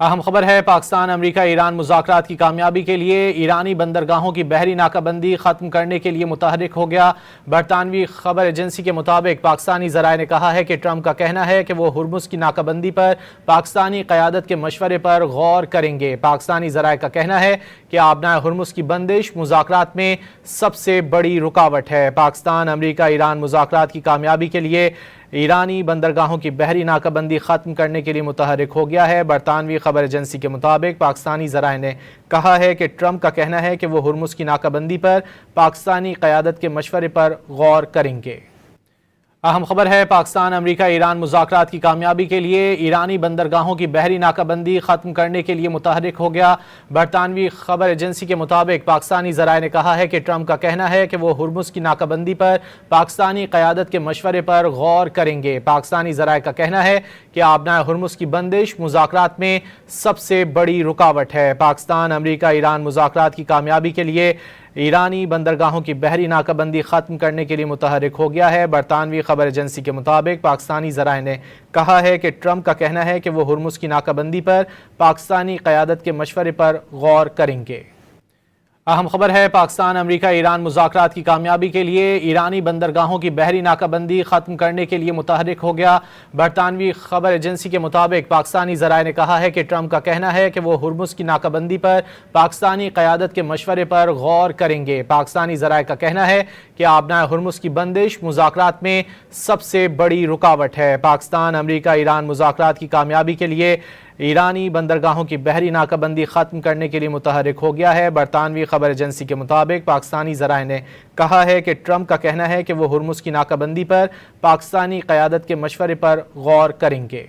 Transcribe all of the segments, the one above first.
اہم خبر ہے پاکستان امریکہ ایران مذاکرات کی کامیابی کے لیے ایرانی بندرگاہوں کی بحری ناکہ بندی ختم کرنے کے لیے متحرک ہو گیا۔ برطانوی خبر ایجنسی کے مطابق پاکستانی ذرائع نے کہا ہے کہ ٹرمپ کا کہنا ہے کہ وہ ہرمز کی ناکہ بندی پر پاکستانی قیادت کے مشورے پر غور کریں گے۔ پاکستانی ذرائع کا کہنا ہے کہ آبنائے ہرمز کی بندش مذاکرات میں سب سے بڑی رکاوٹ ہے۔ پاکستان امریکہ ایران مذاکرات کی کامیابی کے لیے ایرانی بندرگاہوں کی بحری ناکہ بندی ختم کرنے کے لیے متحرک ہو گیا ہے۔ برطانوی خبر ایجنسی کے مطابق پاکستانی ذرائع نے کہا ہے کہ ٹرمپ کا کہنا ہے کہ وہ ہرمز کی ناکہ بندی پر پاکستانی قیادت کے مشورے پر غور کریں گے۔ اہم خبر ہے پاکستان امریکہ ایران مذاکرات کی کامیابی کے لیے ایرانی بندرگاہوں کی بحری ناکہ بندی ختم کرنے کے لیے متحرک ہو گیا۔ برطانوی خبر ایجنسی کے مطابق پاکستانی ذرائع نے کہا ہے کہ ٹرمپ کا کہنا ہے کہ وہ ہرمز کی ناکہ بندی پر پاکستانی قیادت کے مشورے پر غور کریں گے۔ پاکستانی ذرائع کا کہنا ہے کہ آبنائے ہرمز کی بندش مذاکرات میں سب سے بڑی رکاوٹ ہے۔ پاکستان امریکہ ایران مذاکرات کی کامیابی کے لیے ایرانی بندرگاہوں کی بحری ناکہ بندی ختم کرنے کے لیے متحرک ہو گیا ہے۔ برطانوی خبر ایجنسی کے مطابق پاکستانی ذرائع نے کہا ہے کہ ٹرمپ کا کہنا ہے کہ وہ ہرمز کی ناکہ بندی پر پاکستانی قیادت کے مشورے پر غور کریں گے۔ اہم خبر ہے پاکستان امریکہ ایران مذاکرات کی کامیابی کے لیے ایرانی بندرگاہوں کی بحری ناکہ بندی ختم کرنے کے لیے متحرک ہو گیا۔ برطانوی خبر ایجنسی کے مطابق پاکستانی ذرائع نے کہا ہے کہ ٹرمپ کا کہنا ہے کہ وہ ہرمز کی ناکہ بندی پر پاکستانی قیادت کے مشورے پر غور کریں گے۔ پاکستانی ذرائع کا کہنا ہے کہ آبنائے ہرمز کی بندش مذاکرات میں سب سے بڑی رکاوٹ ہے۔ پاکستان امریکہ ایران مذاکرات کی کامیابی کے لیے ایرانی بندرگاہوں کی بحری ناکہ بندی ختم کرنے کے لیے متحرک ہو گیا ہے۔ برطانوی خبر ایجنسی کے مطابق پاکستانی ذرائع نے کہا ہے کہ ٹرمپ کا کہنا ہے کہ وہ ہرمز کی ناکہ بندی پر پاکستانی قیادت کے مشورے پر غور کریں گے۔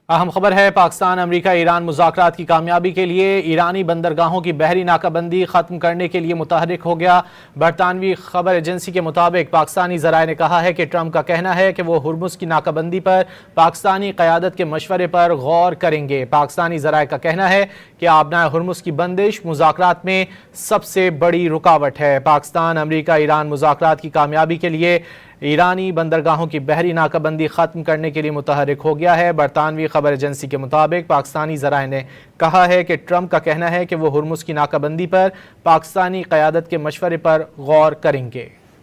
اہم خبر ہے پاکستان امریکہ ایران مذاکرات کی کامیابی کے لیے ایرانی بندرگاہوں کی بحری ناکہ بندی ختم کرنے کے لیے متحرک ہو گیا۔ برطانوی خبر ایجنسی کے مطابق پاکستانی ذرائع نے کہا ہے کہ ٹرمپ کا کہنا ہے کہ وہ ہرمز کی ناکہ بندی پر پاکستانی قیادت کے مشورے پر غور کریں گے۔ پاکستانی ذرائع کا کہنا ہے کہ آبنائے ہرمز کی بندش مذاکرات میں سب سے بڑی رکاوٹ ہے۔ پاکستان امریکہ ایران مذاکرات کی کامیابی کے لیے ایرانی بندرگاہوں کی بحری ناکہ بندی ختم کرنے کے لیے متحرک ہو گیا ہے۔ برطانوی خبر ایجنسی کے مطابق پاکستانی ذرائع نے کہا ہے کہ ٹرمپ کا کہنا ہے کہ وہ ہرمز کی ناکہ بندی پر پاکستانی قیادت کے مشورے پر غور کریں گے۔